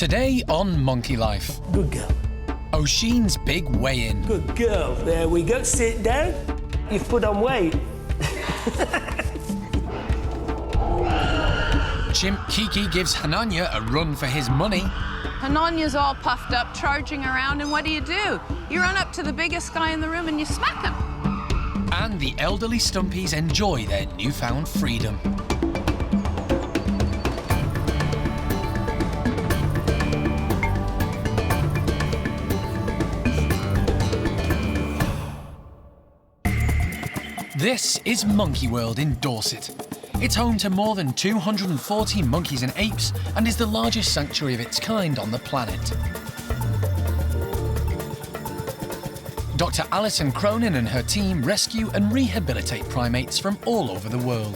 Today on Monkey Life. Good girl. Oisin's big weigh-in. Good girl. There we go. Sit down. You've put on weight. Chimp Kiki gives Hananya a run for his money. Hananya's all puffed up, charging around, and what do? You run up to the biggest guy in the room and you smack him. And the elderly Stumpies enjoy their newfound freedom. This is Monkey World in Dorset. It's home to more than 240 monkeys and apes and is the largest sanctuary of its kind on the planet. Dr. Alison Cronin and her team rescue and rehabilitate primates from all over the world.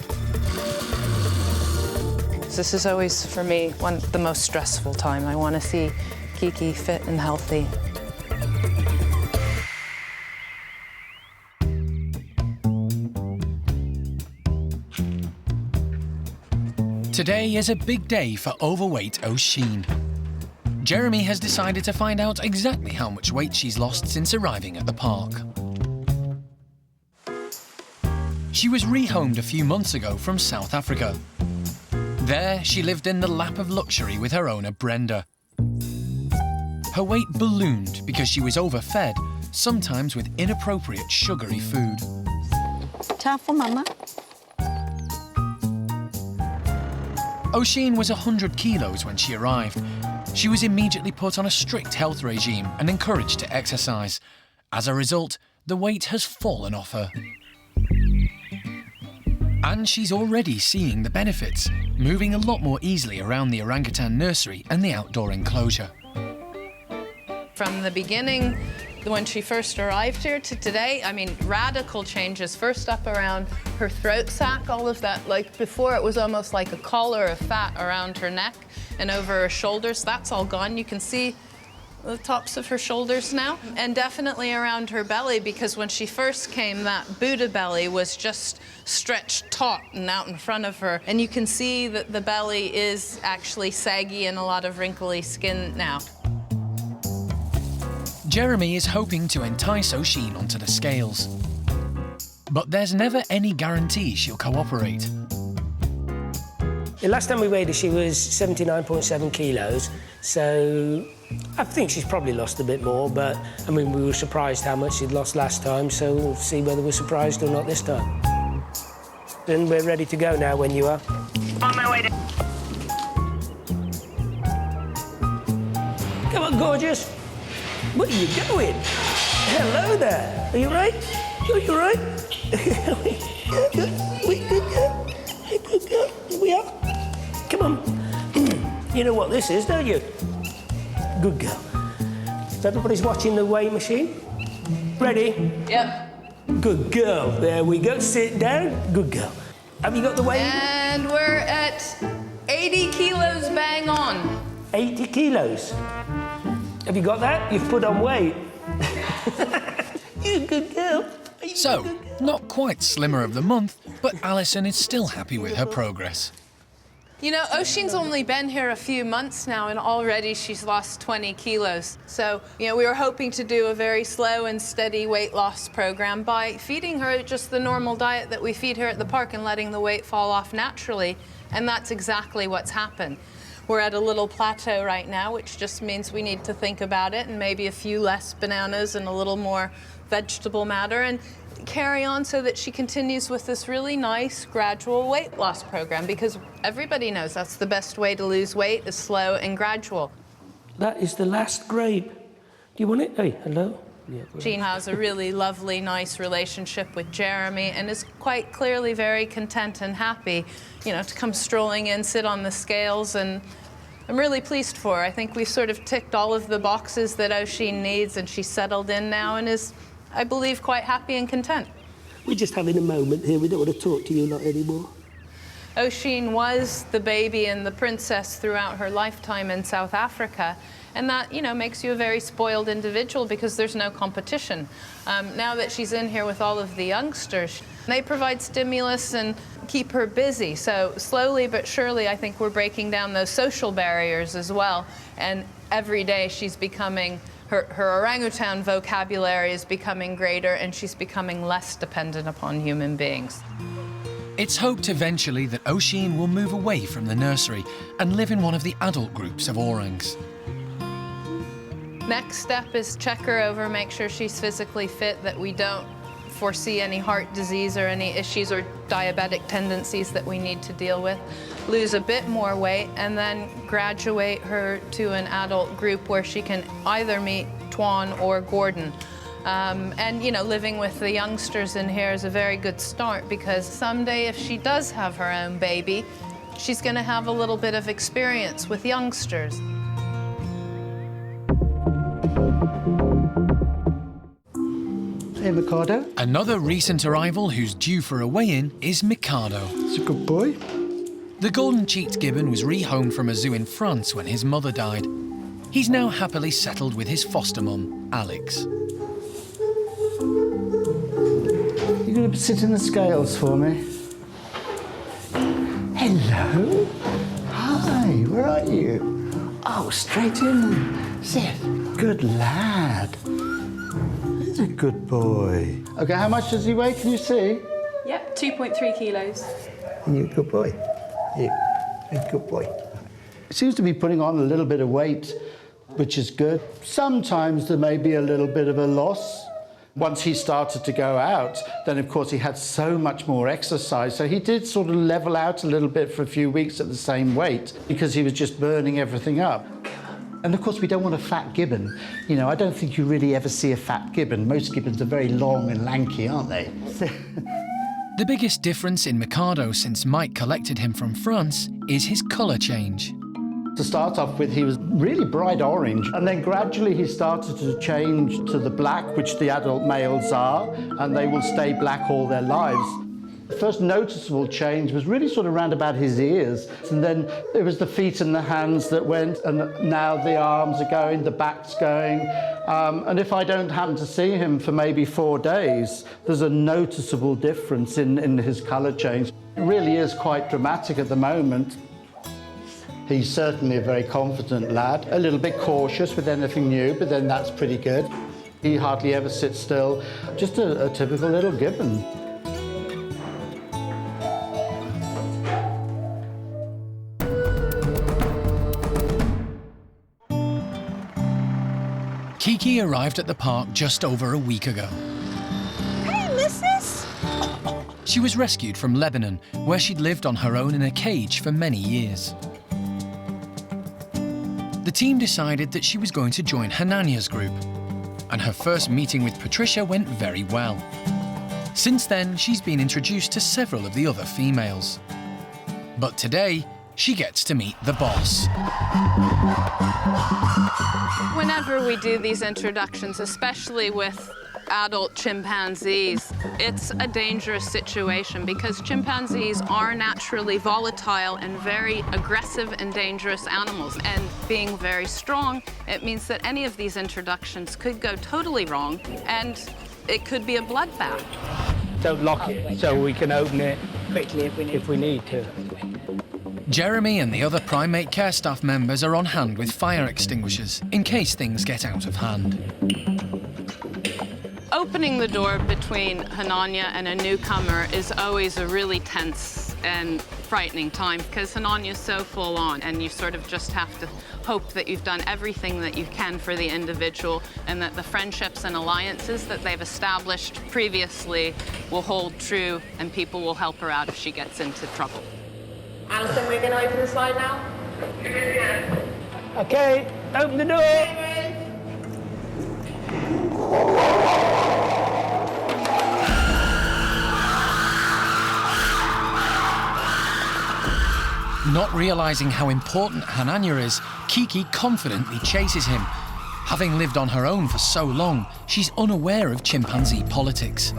This is always, for me, the most stressful time. I want to see Kiki fit and healthy. Today is a big day for overweight Oisin. Jeremy has decided to find out exactly how much weight she's lost since arriving at the park. She was rehomed a few months ago from South Africa. There, she lived in the lap of luxury with her owner, Brenda. Her weight ballooned because she was overfed, sometimes with inappropriate sugary food. Time for Mama. Oisin was 100 kilos when she arrived. She was immediately put on a strict health regime and encouraged to exercise. As a result, the weight has fallen off her. And she's already seeing the benefits, moving a lot more easily around the orangutan nursery and the outdoor enclosure. From the beginning, when she first arrived here to today, I mean, radical changes. First up around her throat sac, all of that, like before it was almost like a collar of fat around her neck and over her shoulders. That's all gone. You can see the tops of her shoulders now. And definitely around her belly, because when she first came, that Buddha belly was just stretched taut and out in front of her. And you can see that the belly is actually saggy and a lot of wrinkly skin now. Jeremy is hoping to entice Oisin onto the scales. But there's never any guarantee she'll cooperate. The last time we weighed her, she was 79.7 kilos, so I think she's probably lost a bit more, but, I mean, we were surprised how much she'd lost last time, so we'll see whether we're surprised or not this time. And we're ready to go now when you are. On my way to... Come on, gorgeous. Where are you going? Hello there. Are you right? Are you right? We good girl? Good girl. Here we are. Come on. You know what this is, don't you? Good girl. So everybody's watching the weigh machine? Ready? Yep. Good girl. There we go. Sit down. Good girl. Have you got the weigh? And we're at 80 kilos bang on. 80 kilos. Have you got that? You've put on weight. You're a good girl. So, not quite Slimmer of the Month, but Alison is still happy with her progress. You know, Oisin's only been here a few months now, and already she's lost 20 kilos. So, you know, we were hoping to do a very slow and steady weight loss program by feeding her just the normal diet that we feed her at the park and letting the weight fall off naturally, and that's exactly what's happened. We're at a little plateau right now, which just means we need to think about it and maybe a few less bananas and a little more vegetable matter and carry on so that she continues with this really nice gradual weight loss program, because everybody knows that's the best way to lose weight is slow and gradual. That is the last grape. Do you want it? Hey, hello? Yeah, Jean has a really lovely, nice relationship with Jeremy and is quite clearly very content and happy, you know, to come strolling in, sit on the scales, and I'm really pleased for her. I think we've sort of ticked all of the boxes that Oisin needs, and she's settled in now and is, I believe, quite happy and content. We're just having a moment here. We don't want to talk to you lot anymore. Oisin was the baby and the princess throughout her lifetime in South Africa, and that, you know, makes you a very spoiled individual because there's no competition. Now that she's in here with all of the youngsters, they provide stimulus and keep her busy. So slowly but surely, I think we're breaking down those social barriers as well. And every day she's becoming, her orangutan vocabulary is becoming greater, and she's becoming less dependent upon human beings. It's hoped eventually that Oisin will move away from the nursery and live in one of the adult groups of orangs. Next step is check her over, make sure she's physically fit, that we don't foresee any heart disease or any issues or diabetic tendencies that we need to deal with. Lose a bit more weight, and then graduate her to an adult group where she can either meet Tuan or Gordon. And, you know, living with the youngsters in here is a very good start, because someday if she does have her own baby, she's going to have a little bit of experience with youngsters. Hey, Mikado. Another recent arrival who's due for a weigh-in is Mikado. It's a good boy. The golden-cheeked gibbon was rehomed from a zoo in France when his mother died. He's now happily settled with his foster mum, Alex. You going to sit in the scales for me? Hello. Hi, where are you? Oh, straight in. Sit. Good lad. He's a good boy. OK, how much does he weigh? Can you see? Yep, 2.3 kilos. You're a good boy. You're a good boy. He seems to be putting on a little bit of weight, which is good. Sometimes there may be a little bit of a loss. Once he started to go out, then of course he had so much more exercise. So he did sort of level out a little bit for a few weeks at the same weight, because he was just burning everything up. And of course we don't want a fat gibbon. You know, I don't think you really ever see a fat gibbon. Most gibbons are very long and lanky, aren't they? The biggest difference in Mikado since Mike collected him from France is his colour change. To start off with, he was really bright orange, and then gradually he started to change to the black, which the adult males are, and they will stay black all their lives. The first noticeable change was really sort of round about his ears, and then it was the feet and the hands that went, and now the arms are going, the back's going, and if I don't happen to see him for maybe 4 days, there's a noticeable difference in his colour change. It really is quite dramatic at the moment. He's certainly a very confident lad, a little bit cautious with anything new, but then that's pretty good. He hardly ever sits still, just a typical little gibbon. Kiki arrived at the park just over a week ago. Hey, missus! She was rescued from Lebanon, where she'd lived on her own in a cage for many years. The team decided that she was going to join Hananya's group, and her first meeting with Patricia went very well. Since then, she's been introduced to several of the other females. But today, she gets to meet the boss. Whenever we do these introductions, especially with adult chimpanzees, it's a dangerous situation, because chimpanzees are naturally volatile and very aggressive and dangerous animals. And being very strong, it means that any of these introductions could go totally wrong, and it could be a bloodbath. Don't lock it, so we can open it quickly if we need to. Jeremy and the other primate care staff members are on hand with fire extinguishers in case things get out of hand. Opening the door between Hananya and a newcomer is always a really tense and frightening time, because Hananya's so full on, and you sort of just have to hope that you've done everything that you can for the individual, and that the friendships and alliances that they've established previously will hold true, and people will help her out if she gets into trouble. Alison, we're going to open the slide now. OK, open the door. Not realising how important Hananya is, Kiki confidently chases him. Having lived on her own for so long, she's unaware of chimpanzee politics.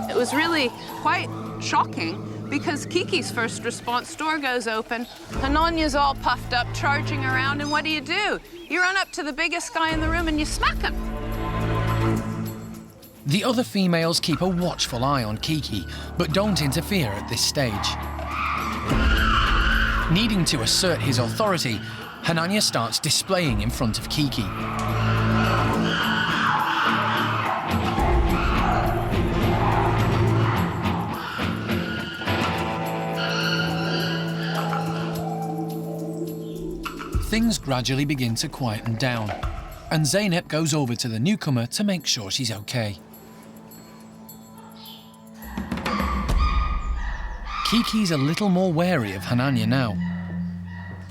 It was really quite shocking, because Kiki's first response, door goes open, Hananya's all puffed up, charging around, and what do? You run up to the biggest guy in the room and you smack him. The other females keep a watchful eye on Kiki, but don't interfere at this stage. Needing to assert his authority, Hananya starts displaying in front of Kiki. Things gradually begin to quieten down, and Zeynep goes over to the newcomer to make sure she's okay. Kiki's a little more wary of Hananya now,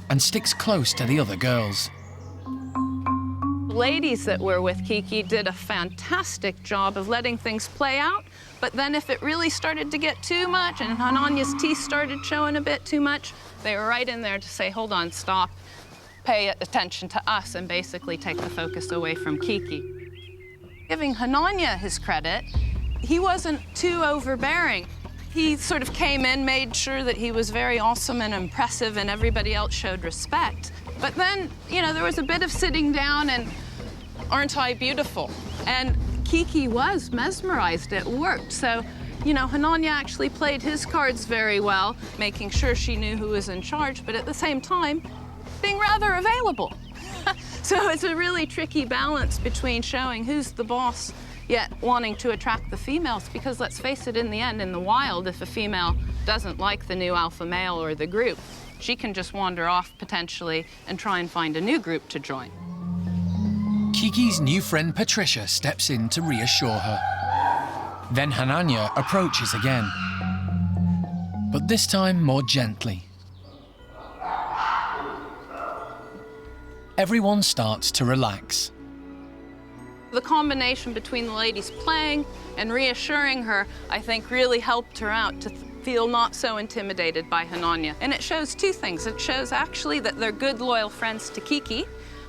and sticks close to the other girls. Ladies that were with Kiki did a fantastic job of letting things play out, but then if it really started to get too much and Hananya's teeth started showing a bit too much, they were right in there to say, hold on, stop, pay attention to us, and basically take the focus away from Kiki. Giving Hananya his credit, he wasn't too overbearing. He sort of came in, made sure that he was very awesome and impressive, and everybody else showed respect. But then, you know, there was a bit of sitting down and, aren't I beautiful? And Kiki was mesmerized, it worked. So, you know, Hananya actually played his cards very well, making sure she knew who was in charge, but at the same time, being rather available. So it's a really tricky balance between showing who's the boss, yet wanting to attract the females, because let's face it, in the end, in the wild, if a female doesn't like the new alpha male or the group, she can just wander off potentially and try and find a new group to join. Kiki's new friend Patricia steps in to reassure her. Then Hananya approaches again, but this time more gently. Everyone starts to relax. The combination between the ladies playing and reassuring her, I think, really helped her out to feel not so intimidated by Hananya. And it shows two things. It shows actually that they're good, loyal friends to Kiki,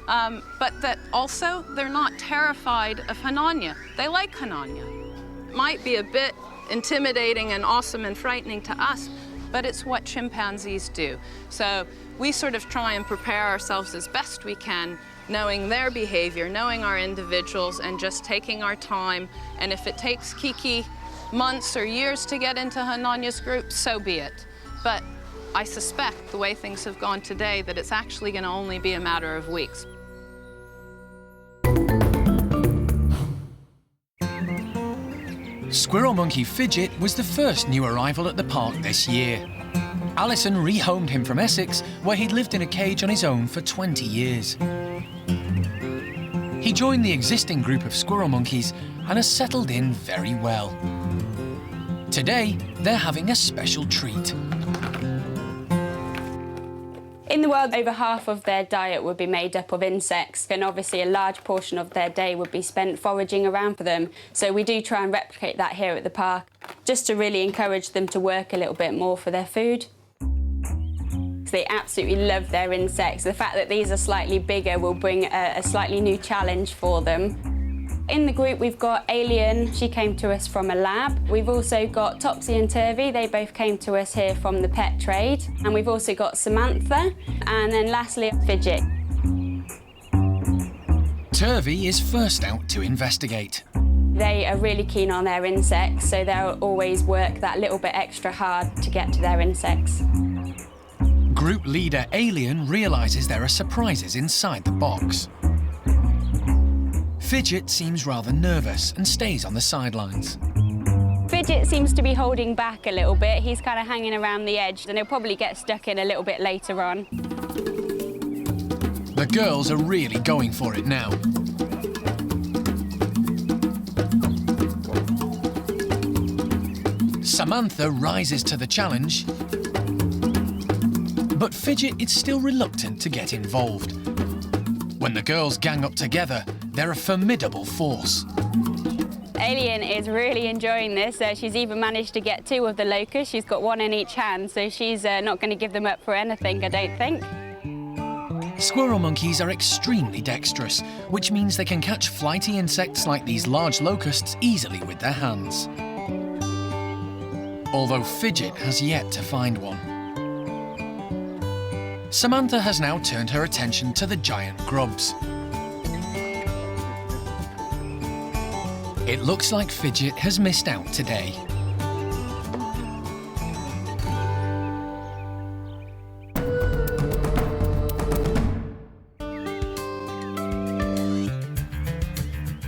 but that also they're not terrified of Hananya. They like Hananya. It might be a bit intimidating and awesome and frightening to us, but it's what chimpanzees do. So we sort of try and prepare ourselves as best we can, knowing their behavior, knowing our individuals, and just taking our time. And if it takes Kiki months or years to get into Hananya's group, so be it. But I suspect, the way things have gone today, that it's actually going to only be a matter of weeks. Squirrel monkey Fidget was the first new arrival at the park this year. Alison rehomed him from Essex, where he'd lived in a cage on his own for 20 years. He joined the existing group of squirrel monkeys and has settled in very well. Today, they're having a special treat. In the world, over half of their diet would be made up of insects, and obviously a large portion of their day would be spent foraging around for them. So we do try and replicate that here at the park, just to really encourage them to work a little bit more for their food. They absolutely love their insects. The fact that these are slightly bigger will bring a slightly new challenge for them. In the group, we've got Alien. She came to us from a lab. We've also got Topsy and Turvy. They both came to us here from the pet trade. And we've also got Samantha. And then lastly, Fidget. Turvy is first out to investigate. They are really keen on their insects, so they'll always work that little bit extra hard to get to their insects. Group leader Alien realises there are surprises inside the box. Fidget seems rather nervous and stays on the sidelines. Fidget seems to be holding back a little bit. He's kind of hanging around the edge, and he'll probably get stuck in a little bit later on. The girls are really going for it now. Samantha rises to the challenge, but Fidget is still reluctant to get involved. When the girls gang up together, they're a formidable force. Alien is really enjoying this. She's even managed to get 2 of the locusts. She's got 1 in each hand, so she's not going to give them up for anything, I don't think. Squirrel monkeys are extremely dexterous, which means they can catch flighty insects like these large locusts easily with their hands. Although Fidget has yet to find one. Samantha has now turned her attention to the giant grubs. It looks like Fidget has missed out today.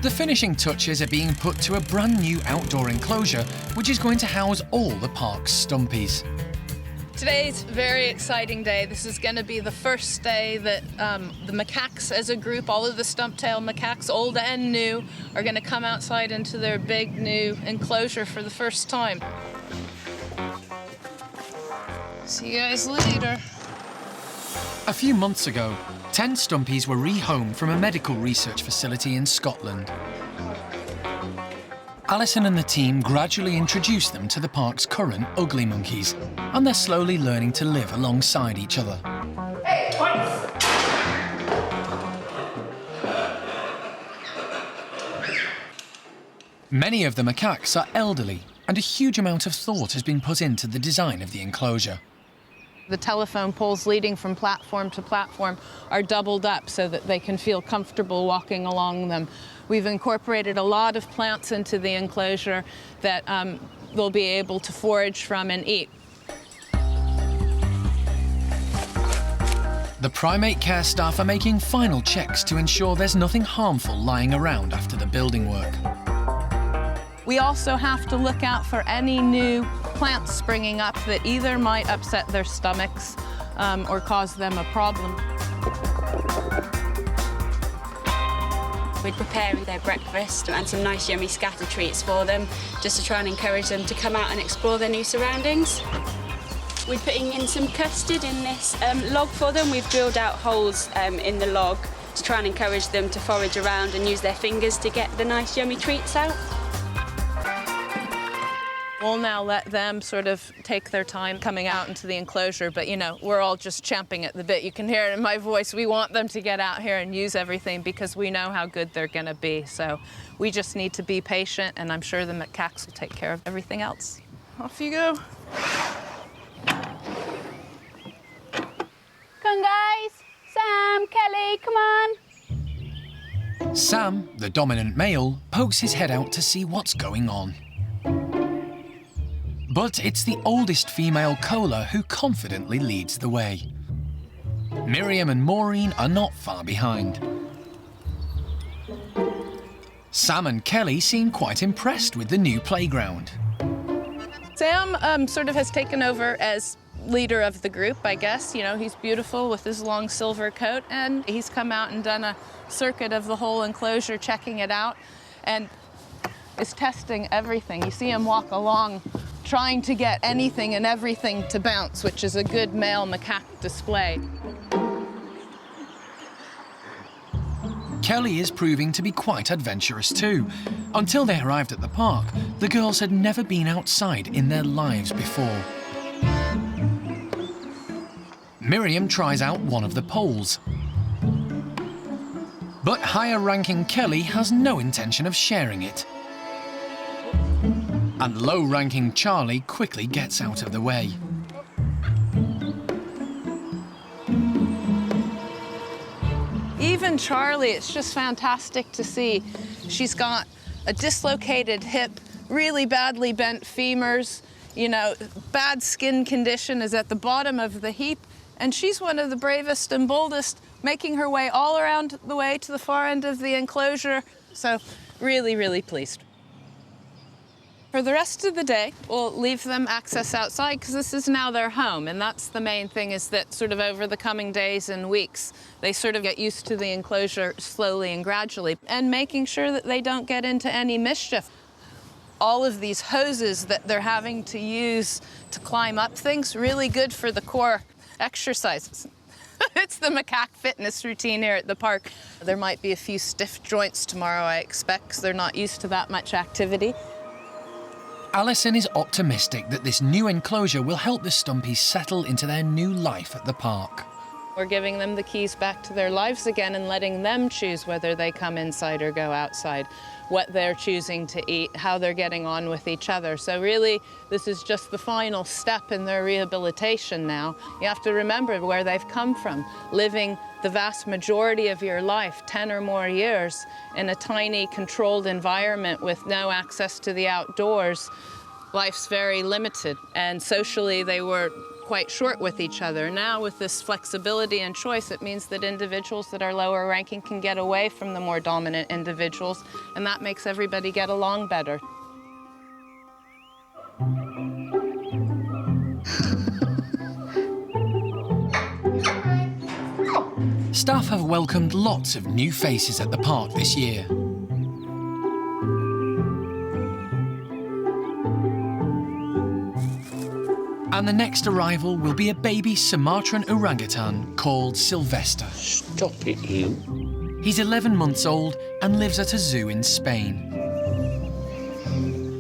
The finishing touches are being put to a brand new outdoor enclosure, which is going to house all the park's stumpies. Today's a very exciting day. This is going to be the first day that the macaques as a group, all of the stump-tailed macaques, old and new, are going to come outside into their big new enclosure for the first time. See you guys later. A few months ago, 10 stumpies were rehomed from a medical research facility in Scotland. Alison and the team gradually introduced them to the park's current ugly monkeys, and they're slowly learning to live alongside each other. Hey, Many of the macaques are elderly, and a huge amount of thought has been put into the design of the enclosure. The telephone poles leading from platform to platform are doubled up so that they can feel comfortable walking along them. We've incorporated a lot of plants into the enclosure that they'll be able to forage from and eat. The primate care staff are making final checks to ensure there's nothing harmful lying around after the building work. We also have to look out for any new plants springing up that either might upset their stomachs or cause them a problem. We're preparing their breakfast and some nice yummy scatter treats for them, just to try and encourage them to come out and explore their new surroundings. We're putting in some custard in this log for them. We've drilled out holes in the log to try and encourage them to forage around and use their fingers to get the nice yummy treats out. We'll now let them sort of take their time coming out into the enclosure, but you know, we're all just champing at the bit. You can hear it in my voice. We want them to get out here and use everything because we know how good they're gonna be. So we just need to be patient, and I'm sure the macaques will take care of everything else. Off you go. Come on, guys. Sam, Kelly, come on. Sam, the dominant male, pokes his head out to see what's going on. But it's the oldest female Cola who confidently leads the way. Miriam and Maureen are not far behind. Sam and Kelly seem quite impressed with the new playground. Sam sort of has taken over as leader of the group, I guess. You know, he's beautiful with his long silver coat, and he's come out and done a circuit of the whole enclosure, checking it out, and is testing everything. You see him walk along trying to get anything and everything to bounce, which is a good male macaque display. Kelly is proving to be quite adventurous too. Until they arrived at the park, the girls had never been outside in their lives before. Miriam tries out one of the poles. But higher-ranking Kelly has no intention of sharing it. And low-ranking Charlie quickly gets out of the way. Even Charlie, it's just fantastic to see. She's got a dislocated hip, really badly bent femurs, you know, bad skin condition is at the bottom of the heap, and she's one of the bravest and boldest, making her way all around the way to the far end of the enclosure. So really, really pleased. For the rest of the day, we'll leave them access outside because this is now their home, and that's the main thing, is that sort of over the coming days and weeks, they sort of get used to the enclosure slowly and gradually, and making sure that they don't get into any mischief. All of these hoses that they're having to use to climb up things, really good for the core exercises. It's the macaque fitness routine here at the park. There might be a few stiff joints tomorrow, I expect, because they're not used to that much activity. Alison is optimistic that this new enclosure will help the stumpies settle into their new life at the park. We're giving them the keys back to their lives again and letting them choose whether they come inside or go outside, what they're choosing to eat, how they're getting on with each other. So really, this is just the final step in their rehabilitation now. You have to remember where they've come from, living the vast majority of your life, 10 or more years, in a tiny, controlled environment with no access to the outdoors. Life's very limited, and socially they were quite short with each other. Now, with this flexibility and choice, it means that individuals that are lower ranking can get away from the more dominant individuals, and that makes everybody get along better. Staff have welcomed lots of new faces at the park this year. And the next arrival will be a baby Sumatran orangutan called Sylvester. Stop it, you. He's 11 months old and lives at a zoo in Spain.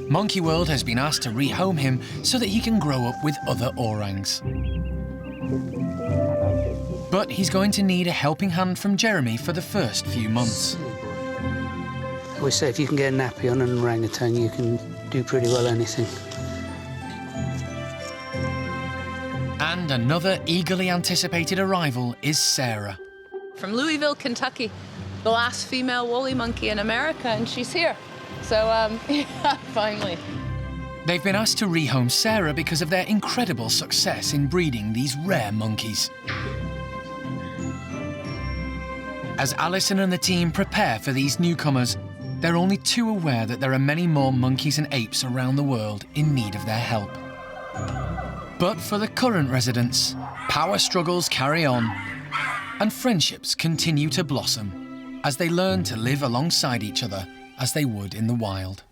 Monkey World has been asked to rehome him so that he can grow up with other orangs. But he's going to need a helping hand from Jeremy for the first few months. I always say if you can get a nappy on an orangutan, you can do pretty well anything. And another eagerly anticipated arrival is Sarah. From Louisville, Kentucky, the last female woolly monkey in America, and she's here. So, yeah, finally. They've been asked to rehome Sarah because of their incredible success in breeding these rare monkeys. As Alison and the team prepare for these newcomers, they're only too aware that there are many more monkeys and apes around the world in need of their help. But for the current residents, power struggles carry on and friendships continue to blossom as they learn to live alongside each other as they would in the wild.